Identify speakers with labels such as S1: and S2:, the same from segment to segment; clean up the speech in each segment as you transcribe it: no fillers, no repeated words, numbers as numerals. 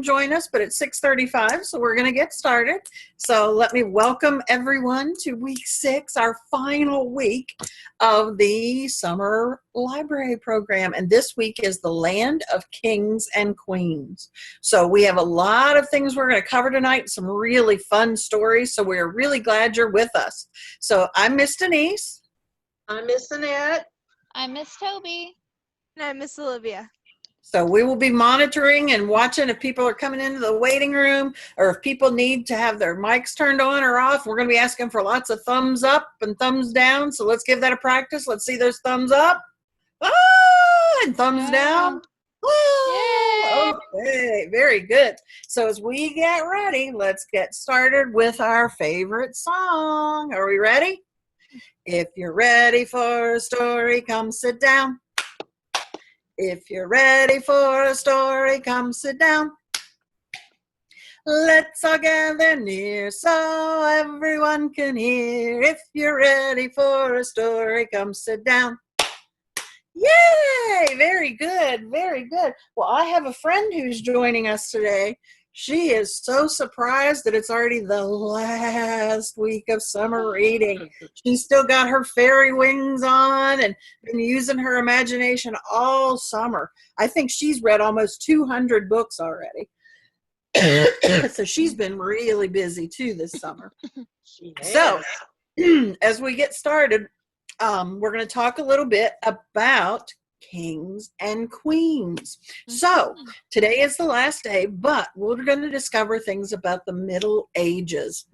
S1: join us, but it's 6:35, so we're going to get started. So let me welcome everyone to week 6, our final week of the summer library program. And this week is the Land of Kings and Queens. So we have a lot of things we're going to cover tonight, some really fun stories. So we're really glad you're with us. So I'm Miss Denise.
S2: I'm Miss Annette.
S3: I'm Miss Toby.
S4: And I'm Miss Olivia.
S1: So we will be monitoring and watching if people are coming into the waiting room or if people need to have their mics turned on or off. We're going to be asking for lots of thumbs up and thumbs down. So let's give that a practice. Let's see those thumbs up. Ah, and thumbs down. Ah, okay, very good. So as we get ready, let's get started with our favorite song. Are we ready? If you're ready for a story, come sit down. If you're ready for a story, come sit down. Let's all gather near so everyone can hear. If you're ready for a story, come sit down. Yay! Very good, very good. Well, I have a friend who's joining us today. She is so surprised that it's already the last week of summer reading. She's still got her fairy wings on and been using her imagination all summer. I think she's read almost 200 books already. So she's been really busy too this summer. So as we get started, we're going to talk a little bit about kings and queens. So today is the last day, but we're going to discover things about the Middle Ages.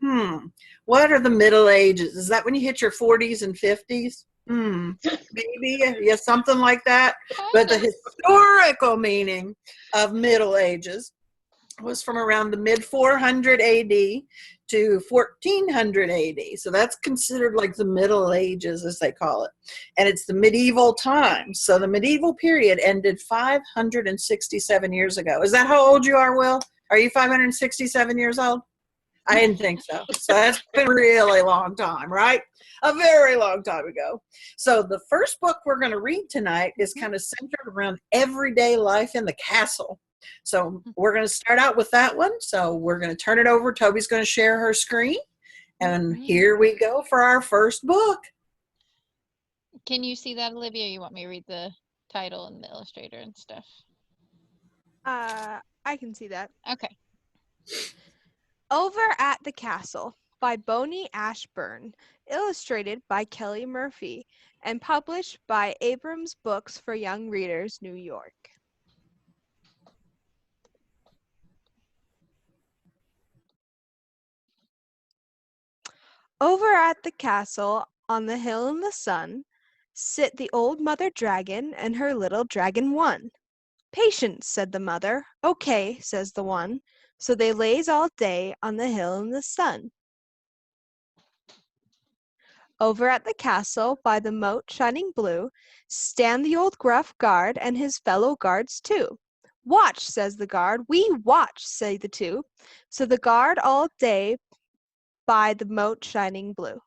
S1: What are the Middle Ages? Is that when you hit your 40s and 50s? Maybe, yeah, something like that. But the historical meaning of Middle Ages was from around the mid 400 AD to 1400 AD. So that's considered like the Middle Ages, as they call it. And it's the medieval times. So the medieval period ended 567 years ago. Is that how old you are, Will? Are you 567 years old? I didn't think so. So that's been a really long time, right? A very long time ago. So the first book we're going to read tonight is kind of centered around everyday life in the castle. So we're going to start out with that one. So we're going to turn it over. Toby's going to share her screen. And here we go for our first book.
S3: Can you see that, Olivia? You want me to read the title and the illustrator and stuff?
S4: I can see that.
S3: Okay.
S4: Over at the Castle by Bonnie Ashburn, illustrated by Kelly Murphy, and published by Abrams Books for Young Readers, New York. Over at the castle, on the hill in the sun, sit the old mother dragon and her little dragon one. Patience, said the mother. Okay, says the one. So they lays all day on the hill in the sun. Over at the castle, by the moat shining blue, stand the old gruff guard and his fellow guards too. Watch, says the guard. We watch, say the two. So the guard all day by the moat shining blue.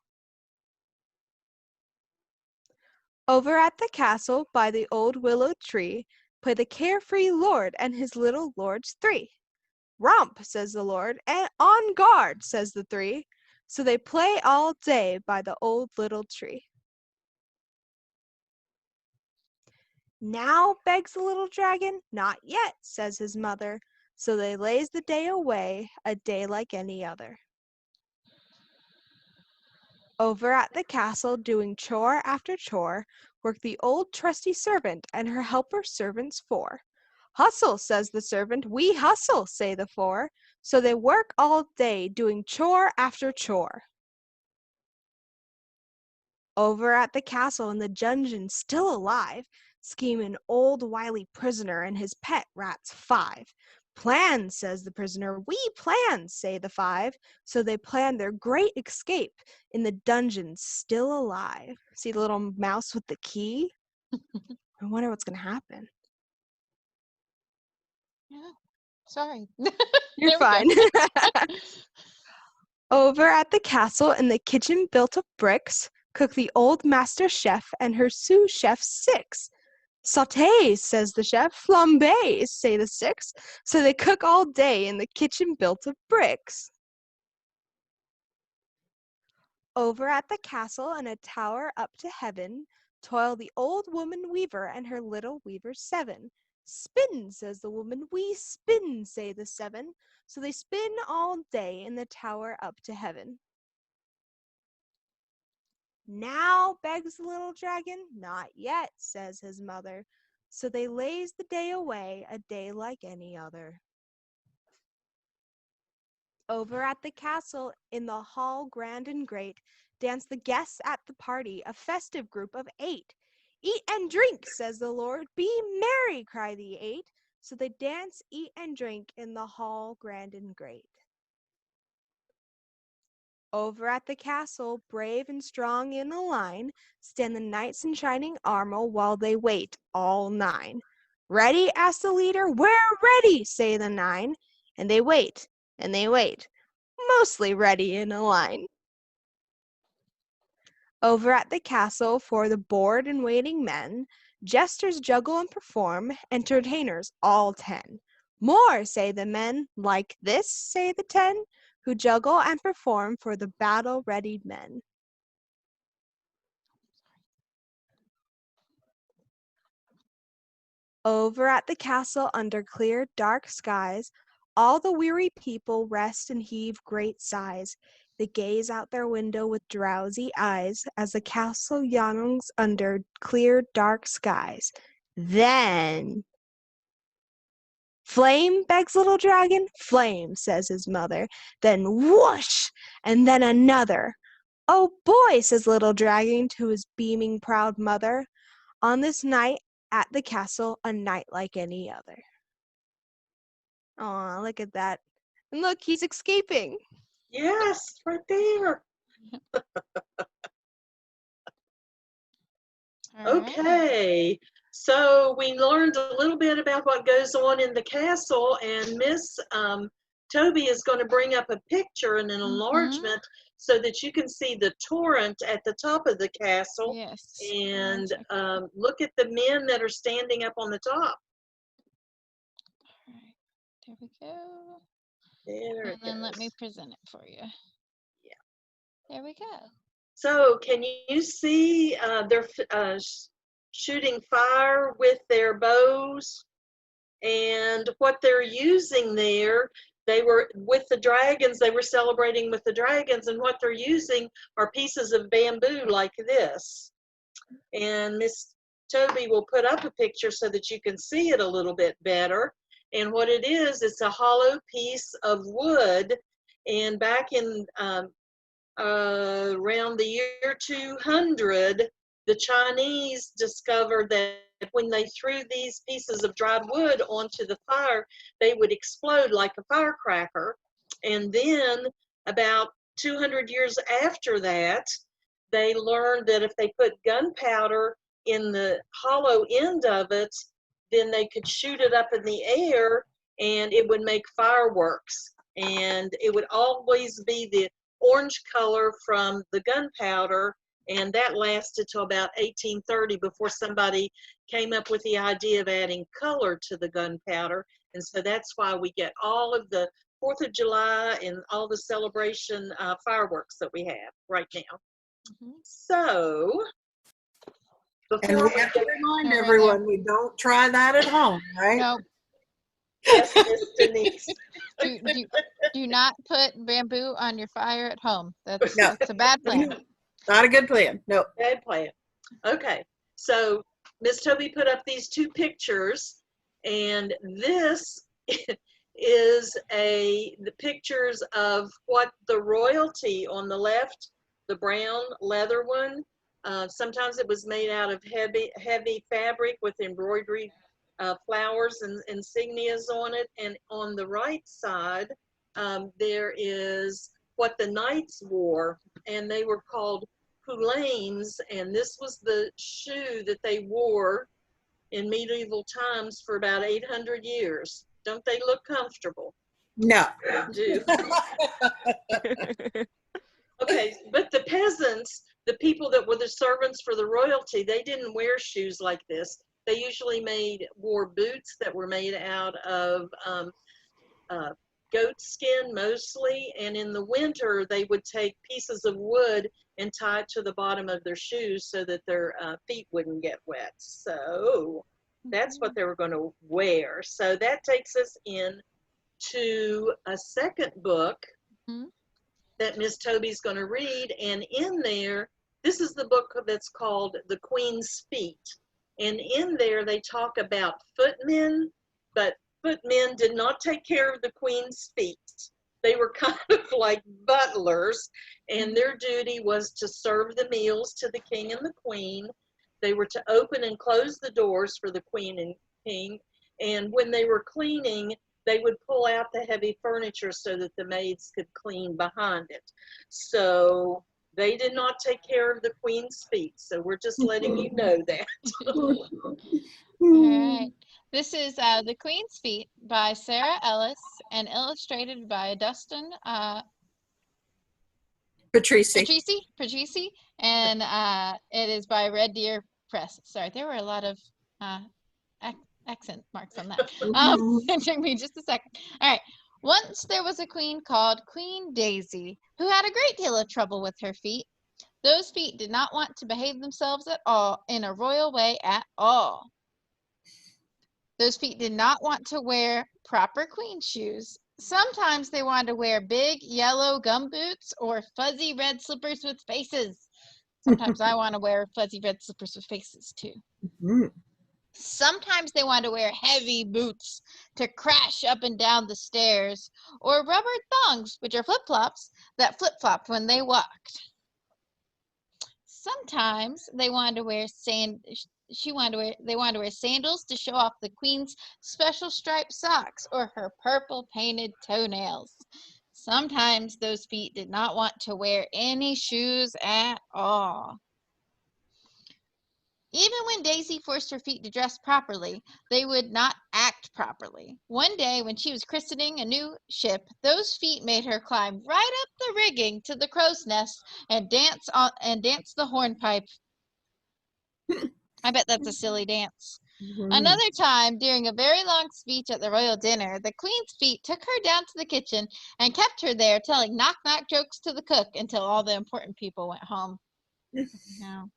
S4: Over at the castle by the old willow tree play the carefree lord and his little lords three. Romp, says the lord, and on guard, says the three. So they play all day by the old little tree. Now, begs the little dragon. Not yet, says his mother. So they lays the day away, a day like any other. Over at the castle, doing chore after chore, work the old trusty servant and her helper servants four. Hustle, says the servant, we hustle, say the four. So they work all day, doing chore after chore. Over at the castle in the dungeon, still alive, scheme an old wily prisoner and his pet rats five. Plan, says the prisoner, we plan, say the five. So they plan their great escape in the dungeon, still alive. See the little mouse with the key? I wonder what's going to happen.
S3: Yeah. Sorry.
S4: You're fine. Over at the castle in the kitchen built of bricks, cook the old master chef and her sous chef six. Sauté, says the chef. Flambe, say the six. So they cook all day in the kitchen built of bricks. Over at the castle in a tower up to heaven, toil the old woman weaver and her little weavers 7. Spin, says the woman, we spin, say the 7. So they spin all day in the tower up to heaven. Now, begs the little dragon. Not yet, says his mother. So they lays the day away, a day like any other. Over at the castle, in the hall grand and great, dance the guests at the party, a festive group of 8. Eat and drink, says the lord. Be merry, cry the 8. So they dance, eat, and drink in the hall grand and great. Over at the castle, brave and strong in a line, stand the knights in shining armor while they wait, all 9. Ready? Asks the leader. We're ready, say the 9. And they wait, mostly ready in a line. Over at the castle, for the bored and waiting men, jesters juggle and perform, entertainers all 10. More, say the men, like this, say the 10, who juggle and perform for the battle-readied men. Over at the castle, under clear, dark skies, all the weary people rest and heave great sighs. They gaze out their window with drowsy eyes as the castle yawns under clear, dark skies. Then, flame, begs little dragon. Flame, says his mother. Then whoosh, and then another. Oh boy, says little dragon to his beaming proud mother. On this night at the castle, a night like any other. Aw, look at that. And look, he's escaping.
S2: Yes, right there.
S3: All right.
S2: Okay. So we learned a little bit about what goes on in the castle, and Miss Toby is going to bring up a picture and an enlargement so that you can see the torrent at the top of the castle.
S3: Yes.
S2: And
S3: Check.
S2: look at the men that are standing up on the top.
S3: All right. There we go.
S2: There it
S3: And then let
S2: goes.
S3: me present it for you.
S2: Yeah.
S3: There we go.
S2: So can you see they're shooting fire with their bows, and what they're using there, they were with the dragons, they were celebrating with the dragons, and what they're using are pieces of bamboo like this. And Miss Toby will put up a picture so that you can see it a little bit better. And what it is, it's a hollow piece of wood. And back in around the year 200, the Chinese discovered that when they threw these pieces of dried wood onto the fire, they would explode like a firecracker. And then about 200 years after that, they learned that if they put gunpowder in the hollow end of it, then they could shoot it up in the air and it would make fireworks. And it would always be the orange color from the gunpowder, and that lasted till about 1830 before somebody came up with the idea of adding color to the gunpowder. And so that's why we get all of the 4th of July and all the celebration fireworks that we have right now. So
S1: And
S2: before
S1: we
S2: we
S1: have to
S2: go,
S1: remind
S3: Over
S1: everyone, we don't try that at home, right?
S3: No,
S2: yes, Miss Denise.
S3: do not put bamboo on your fire at home. That's
S1: No.
S3: a bad plan.
S1: Not a good plan. No.
S2: Bad plan. Okay, so Miss Toby put up these 2 pictures, and this is the pictures of what the royalty on the left, the brown leather one. Sometimes it was made out of heavy fabric with embroidery flowers and insignias on it. And on the right side, there is what the knights wore, and they were called poulaines, and this was the shoe that they wore in medieval times for about 800 years. Don't they look comfortable?
S1: No.
S2: They do. Okay, but the peasants, the people that were the servants for the royalty, they didn't wear shoes like this. They usually wore boots that were made out of goat skin mostly, and in the winter they would take pieces of wood and tie it to the bottom of their shoes so that their feet wouldn't get wet. So that's what they were going to wear. So that takes us in to a second book
S3: Mhm.
S2: that Miss Toby's going to read, and in there, this is the book that's called The Queen's Feet. And in there, they talk about footmen, but footmen did not take care of the Queen's feet. They were kind of like butlers, and their duty was to serve the meals to the king and the queen. They were to open and close the doors for the queen and king. And when they were cleaning, they would pull out the heavy furniture so that the maids could clean behind it. So they did not take care of the queen's feet. So we're just letting you know that.
S3: All right. This is The Queen's Feet by Sarah Ellis and illustrated by Dustin
S1: Patrici.
S3: Patrici, and it is by Red Deer Press. Sorry, there were a lot of accent marks on that. It took me just a second. All right. Once there was a queen called Queen Daisy who had a great deal of trouble with her feet. Those feet did not want to behave themselves at all in a royal way at all. Those feet did not want to wear proper queen shoes. Sometimes they wanted to wear big yellow gum boots or fuzzy red slippers with faces. Sometimes I want to wear fuzzy red slippers with faces too. Sometimes they wanted to wear heavy boots to crash up and down the stairs, or rubber thongs, which are flip-flops, that flip-flopped when they walked. Sometimes they wanted to wear they wanted to wear sandals to show off the queen's special striped socks or her purple painted toenails. Sometimes those feet did not want to wear any shoes at all. Even when Daisy forced her feet to dress properly, they would not act properly. One day, when she was christening a new ship, those feet made her climb right up the rigging to the crow's nest and dance the hornpipe. I bet that's a silly dance. Another time, during a very long speech at the royal dinner, the queen's feet took her down to the kitchen and kept her there telling knock-knock jokes to the cook until all the important people went home. No.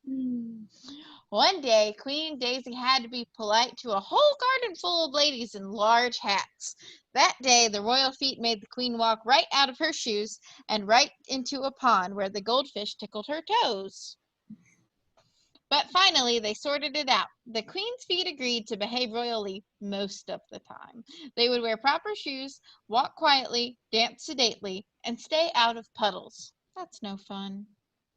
S3: One day, Queen Daisy had to be polite to a whole garden full of ladies in large hats. That day, the royal feet made the queen walk right out of her shoes and right into a pond where the goldfish tickled her toes. But finally, they sorted it out. The queen's feet agreed to behave royally most of the time. They would wear proper shoes, walk quietly, dance sedately, and stay out of puddles. That's no fun.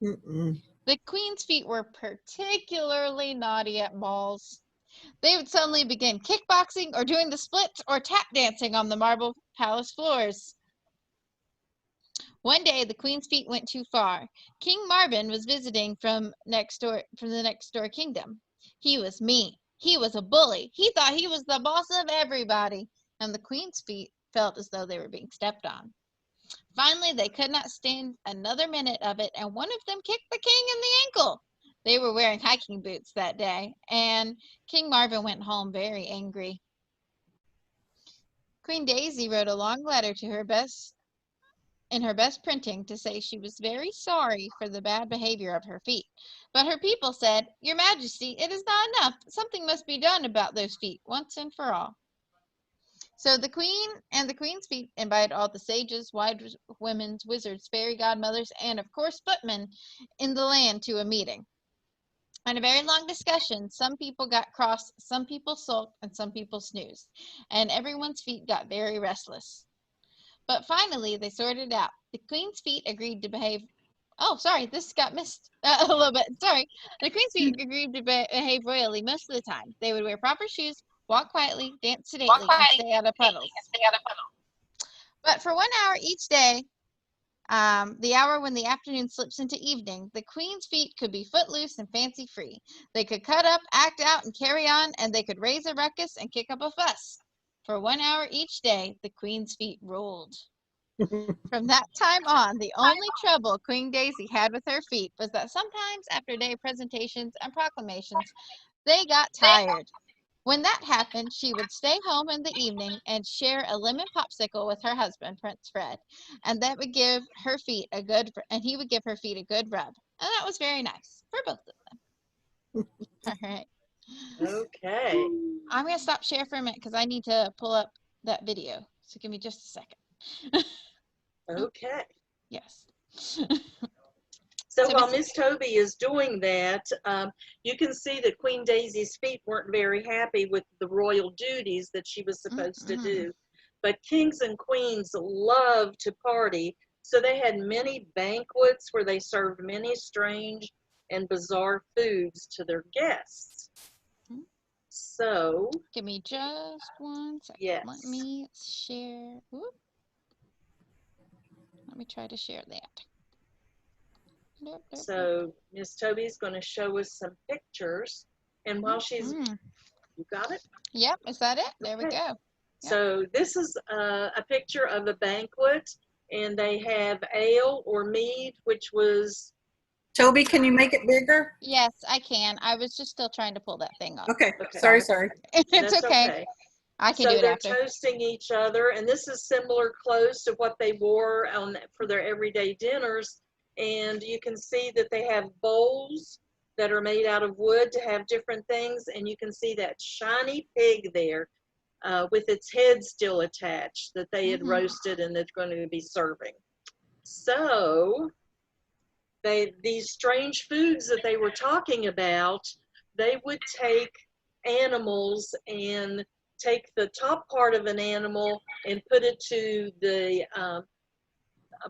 S3: The queen's feet were particularly naughty at balls. They would suddenly begin kickboxing or doing the splits or tap dancing on the marble palace floors. One day, the queen's feet went too far. King Marvin was visiting from the next door kingdom. He was mean. He was a bully. He thought he was the boss of everybody, and the queen's feet felt as though they were being stepped on. Finally, they could not stand another minute of it, and one of them kicked the king in the ankle. They were wearing hiking boots that day, and King Marvin went home very angry. Queen Daisy wrote a long letter to her best printing to say she was very sorry for the bad behavior of her feet. But her people said, "Your Majesty, it is not enough. Something must be done about those feet once and for all." So the queen and the queen's feet invited all the sages, wise women, wizards, fairy godmothers, and of course footmen in the land to a meeting. In a very long discussion, some people got cross, some people sulked, and some people snoozed, and everyone's feet got very restless. But finally, they sorted it out. The queen's feet agreed to behave. Oh, sorry, this got missed a little bit. Sorry. The queen's feet agreed to behave royally most of the time. They would wear proper shoes, walk quietly, dance sedately, and stay out of puddles. But for 1 hour each day, the hour when the afternoon slips into evening, the queen's feet could be footloose and fancy-free. They could cut up, act out, and carry on, and they could raise a ruckus and kick up a fuss. For 1 hour each day, the queen's feet ruled. From that time on, the only trouble Queen Daisy had with her feet was that sometimes after day presentations and proclamations, They got tired. When that happened, she would stay home in the evening and share a lemon popsicle with her husband, Prince Fred, and that would give her feet a good, and he would give her feet a good rub, and that was very nice for both of them. All right,
S2: Okay.
S3: I'm gonna stop share for a minute because I need to pull up that video. So give me just a second.
S2: Okay.
S3: Yes.
S2: So
S3: So
S2: while
S3: Miss-
S2: Miss Toby is doing that, you can see that Queen Daisy's feet weren't very happy with the royal duties that she was supposed to do. But kings and queens love to party, so they had many banquets where they served many strange and bizarre foods to their guests.
S3: Mhm.
S2: So,
S3: Give me just 1 second.
S2: yes.
S3: Let me share. Whoop. Let me try to share that. Nope, nope, nope.
S2: So Miss Toby's going to show us some pictures, and while she's, you got it?
S3: Yep, is that it? There we
S2: Okay.
S3: go.
S2: So this is a picture of a banquet, and they have ale or mead, which was,
S1: Toby, can you make it bigger?
S3: Yes, I can. I was just still trying to pull that thing up.
S1: Okay.
S2: Okay.
S1: Sorry.
S3: It's
S2: that's
S3: okay. I can
S2: So
S3: do it
S2: they're
S3: after.
S2: toasting each other, and this is similar clothes to what they wore for their everyday dinners. And you can see that they have bowls that are made out of wood to have different things, and you can see that shiny pig there with its head still attached that they had roasted and they're going to be serving. So these strange foods that they were talking about, they would take animals and take the top part of an animal and put it to the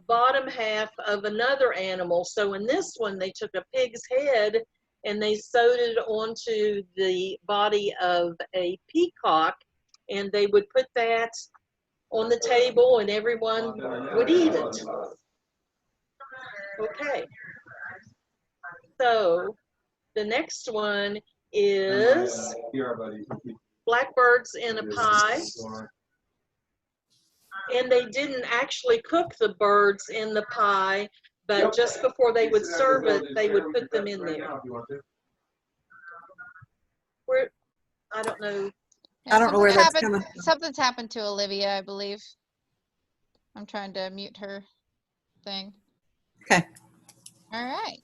S2: bottom half of another animal. So in this one, they took a pig's head and they sewed it onto the body of a peacock, and they would put that on the table and everyone would eat it. Okay. So the next one is blackbirds in a pie. And they didn't actually cook the birds in the pie, but just before they would serve it, they would put them in there. Where, I don't know.
S1: I don't know where that's coming from.
S3: Something's happened to Olivia, I believe. I'm trying to mute her thing.
S1: Okay.
S3: All right.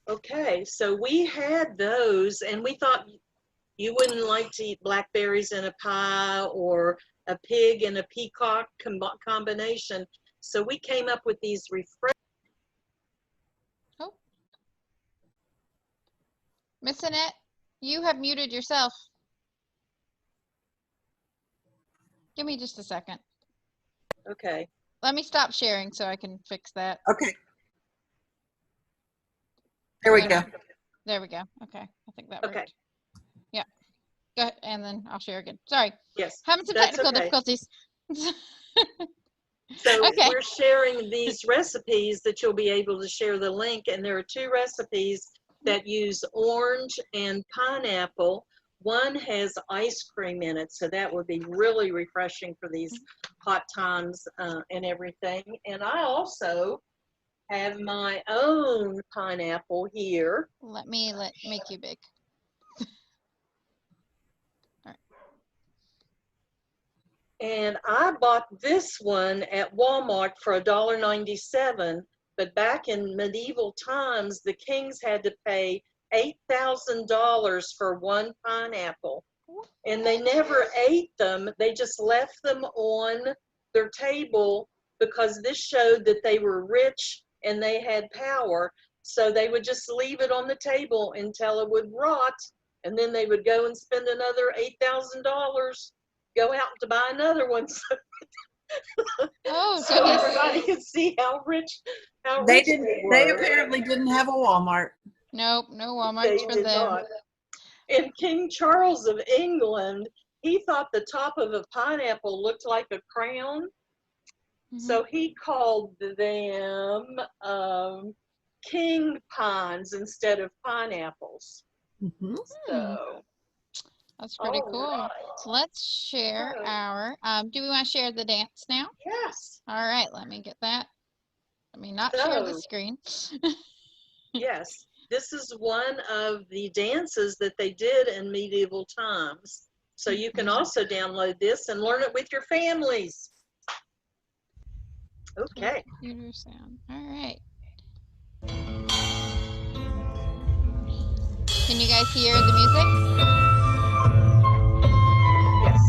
S2: Okay, so we had those, and we thought you wouldn't like to eat blackberries in a pie or a pig and a peacock combination. So we came up with these
S3: Oh. Miss Annette, you have muted yourself. Give me just a second.
S2: Okay.
S3: Let me stop sharing so I can fix that.
S1: Okay. There we go.
S3: There we go. Okay. I think that worked.
S2: Okay.
S3: Yeah. Go ahead, and then I'll share again. Sorry.
S2: Yes.
S3: Having some
S2: That's
S3: technical
S2: okay.
S3: difficulties.
S2: So
S3: Okay.
S2: we're sharing these recipes that you'll be able to share the link, and there are two recipes that use orange and pineapple. One has ice cream in it, so that would be really refreshing for these hot times and everything. And I also have my own pineapple here.
S3: Let me make you big.
S2: And I bought this one at Walmart for $1.97, but back in medieval times, the kings had to pay $8,000 for one pineapple. And they never ate them. They just left them on their table because this showed that they were rich and they had power. So they would just leave it on the table until it would rot, and then they would go and spend another $8,000, go out to buy another one.
S3: Oh,
S2: So
S3: goodness.
S2: everybody could see how rich
S1: They
S2: they were.
S1: They apparently didn't have a Walmart.
S3: Nope, no
S2: They
S3: Walmarts for
S2: did
S3: them.
S2: not. And King Charles of England, he thought the top of a pineapple looked like a crown. So he called them king pines instead of pineapples. So
S3: that's pretty cool.
S2: right.
S3: So let's share our, do we want to share the dance now?
S2: Yes.
S3: All right, let me get that. Let me not share the
S2: So-
S3: screen.
S2: Yes. this is one of the dances that they did in medieval times. So you can also download this and learn it with your families. Okay.
S3: Computer sound. All right. Can you guys hear the music?
S2: Yes.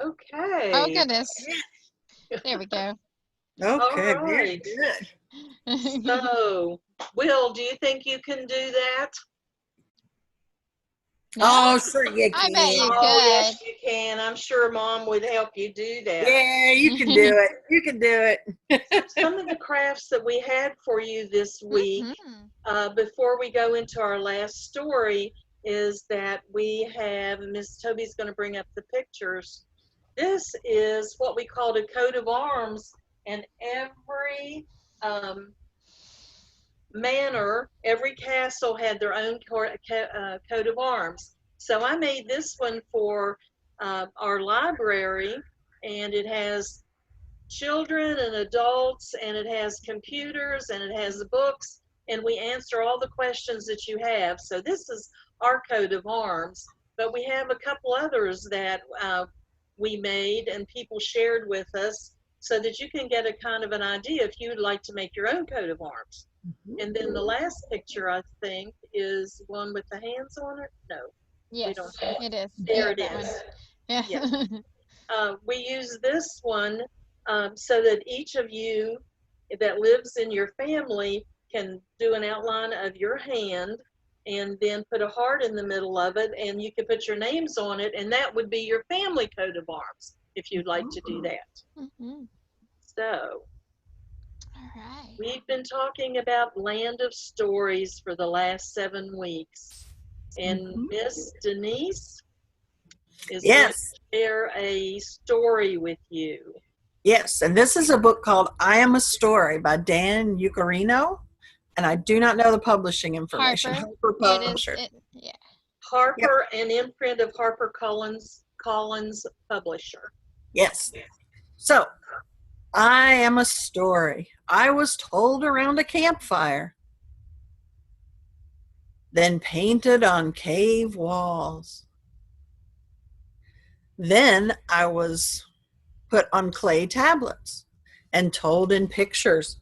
S2: Okay.
S3: Oh goodness. There we go.
S1: Okay,
S2: All
S1: very
S2: right.
S1: good.
S2: So, Will, do you think you can do that?
S3: No?
S1: Oh, sure you
S3: I
S1: can.
S3: bet you
S2: Oh, yes,
S3: could.
S2: you can. I'm sure Mom would help you do that.
S1: Yeah, you can do it. You can do it.
S2: Some of the crafts that we had for you this week,
S3: Mhm.
S2: before we go into our last story, is that we have, Miss Toby's going to bring up the pictures. This is what we called a coat of arms, and every manor, every castle had their own coat of arms. So I made this one for our library, and it has children and adults, and it has computers, and it has books, and we answer all the questions that you have. So this is our coat of arms, but we have a couple others that we made and people shared with us, so that you can get a kind of an idea if you would like to make your own coat of arms. And then the last picture, I think, is one with the hands on it. No, we
S3: Yes,
S2: don't have
S3: it is.
S2: There
S3: Yeah,
S2: it
S3: that one.
S2: is.
S3: Yeah.
S2: Yeah. We use this one so that each of you that lives in your family can do an outline of your hand and then put a heart in the middle of it, and you can put your names on it, and that would be your family coat of arms if you'd like to do that.
S3: Mhm.
S2: So
S3: All right.
S2: we've been talking about Land of Stories for the last 7 weeks, and Miss Denise is going
S1: Yes.
S2: to share a story with you.
S1: Yes. And this is a book called I Am a Story by Dan Yucarino. And I do not know the publishing information.
S3: Harper.
S1: Harper
S3: It is.
S1: Publisher.
S3: Yeah.
S2: Harper, an imprint of Harper Collins publisher.
S1: Yes. So, I am a story. I was told around a campfire, then painted on cave walls. Then I was put on clay tablets and told in pictures.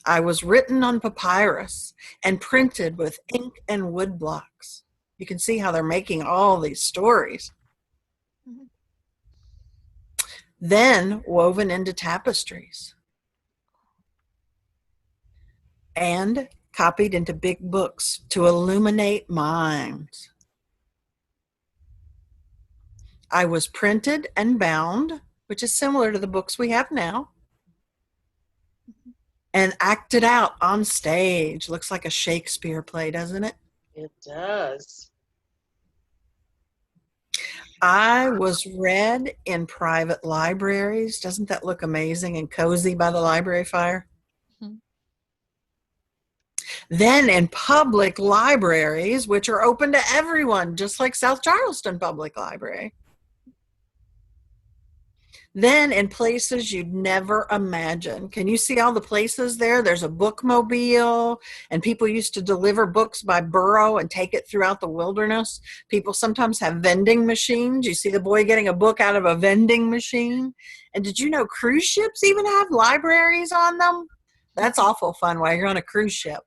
S1: I was written on papyrus and printed with ink and wood blocks. You can see how they're making all these stories.
S3: Mhm.
S1: Then woven into tapestries and copied into big books to illuminate minds. I was printed and bound, which is similar to the books we have now. and acted out on stage. Looks like a Shakespeare play, doesn't it?
S2: It does.
S1: I was read in private libraries. Doesn't that look amazing and cozy by the library fire?
S3: Mhm.
S1: Then in public libraries, which are open to everyone, just like South Charleston Public Library. Then in places you'd never imagine. Can you see all the places there? There's a bookmobile, and people used to deliver books by burro and take it throughout the wilderness. People sometimes have vending machines. You see the boy getting a book out of a vending machine. And did you know cruise ships even have libraries on them? That's awful fun while you're on a cruise ship.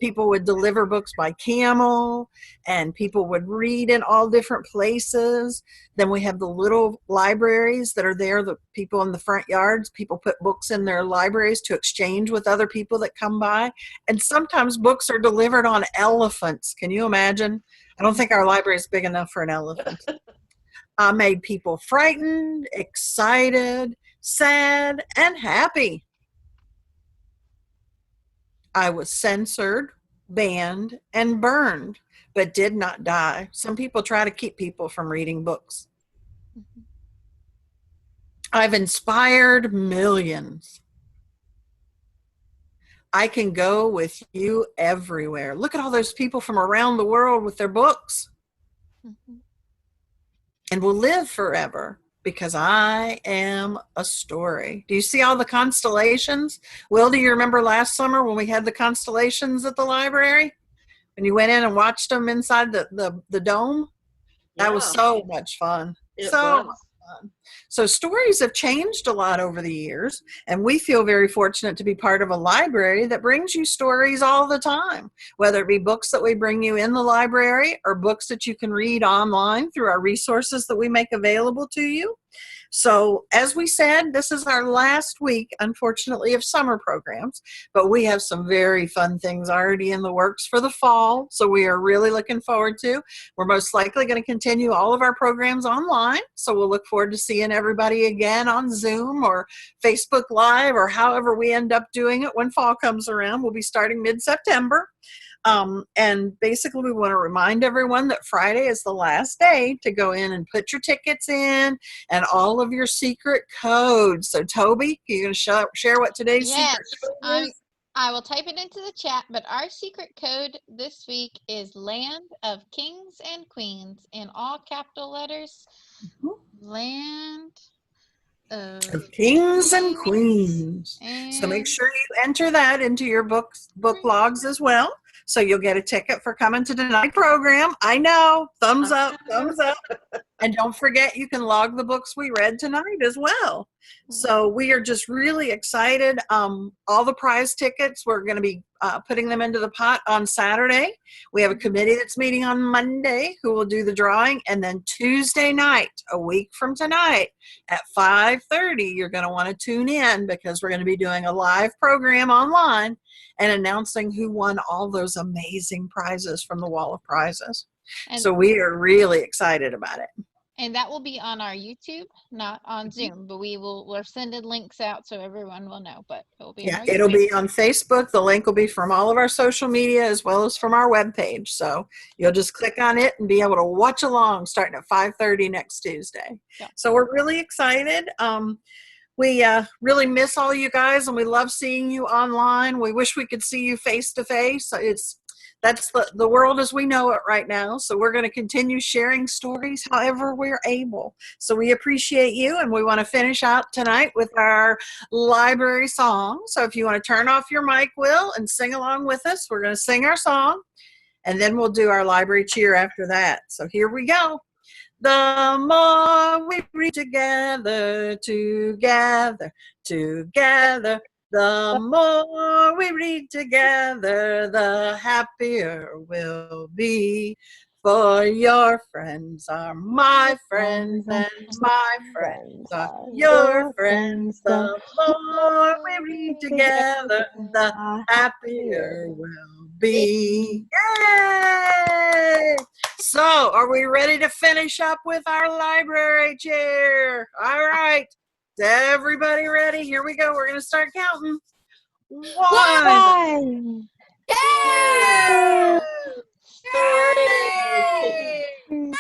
S1: People would deliver books by camel, and people would read in all different places. Then we have the little libraries that are there, the people in the front yards. People put books in their libraries to exchange with other people that come by. And sometimes books are delivered on elephants. Can you imagine? I don't think our library is big enough for an elephant. Made people frightened, excited, sad, and happy. I was censored, banned, and burned, but did not die. Some people try to keep people from reading books. I've inspired millions. I can go with you everywhere. Look at all those people from around the world with their books.
S3: Mhm.
S1: And will live forever because I am a story. Do you see all the constellations? Will, do you remember last summer when we had the constellations at the library? When you went in and watched them inside the dome? That was
S2: Yeah,
S1: so much fun.
S2: it
S1: So much
S2: was.
S1: fun. So stories have changed a lot over the years, and we feel very fortunate to be part of a library that brings you stories all the time, whether it be books that we bring you in the library or books that you can read online through our resources that we make available to you. So, as we said, this is our last week, unfortunately, of summer programs, but we have some very fun things already in the works for the fall. So, we are really looking forward to. We're most likely going to continue all of our programs online. So, we'll look forward to seeing everybody again on Zoom or Facebook Live or however we end up doing it when fall comes around. We'll be starting mid-September. And basically, we want to remind everyone that Friday is the last day to go in and put your tickets in and all of your secret codes. So, Toby, you're going to share what today's
S3: Yes,
S1: secret code is?
S3: I will type it into the chat, but our secret code this week is Land of Kings and Queens in all capital letters. Land of
S1: Kings and
S3: Kings
S1: Queens. So make
S3: and
S1: sure you enter that into your book logs as well. So you'll get a ticket for coming to tonight's program. I know. Thumbs up, thumbs up. And don't forget, you can log the books we read tonight as well. So we are just really excited. All the prize tickets, we're going to be putting them into the pot on Saturday. We have a committee that's meeting on Monday who will do the drawing. And then Tuesday night, a week from tonight at 5:30, you're going to want to tune in because we're going to be doing a live program online and announcing who won all those amazing prizes from the Wall of Prizes.
S3: and
S1: So we are really excited about it.
S3: and that will be on our YouTube, not on Zoom, but we're sending links out so everyone will know, but it will be on
S1: Yeah,
S3: our
S1: it'll
S3: YouTube.
S1: be on Facebook. The link will be from all of our social media as well as from our webpage. So you'll just click on it and be able to watch along starting at 5:30 next Tuesday.
S3: Yeah.
S1: So we're really excited. We really miss all you guys, and we love seeing you online. We wish we could see you face to face. That's the world as we know it right now. So we're going to continue sharing stories however we're able. So we appreciate you, and we want to finish out tonight with our library song. So if you want to turn off your mic, Will, and sing along with us, we're going to sing our song, and then we'll do our library cheer after that. So here we go. The more we read together, together, together, the more we read together, the happier we'll be. For your friends are my friends, and my friends are your friends. The more we read together, the happier we'll be. Yay! So, are we ready to finish up with our library chair? All right. Is everybody ready? Here we go. We're going to start counting.
S4: One.
S1: Two.
S2: Three.
S1: Yay!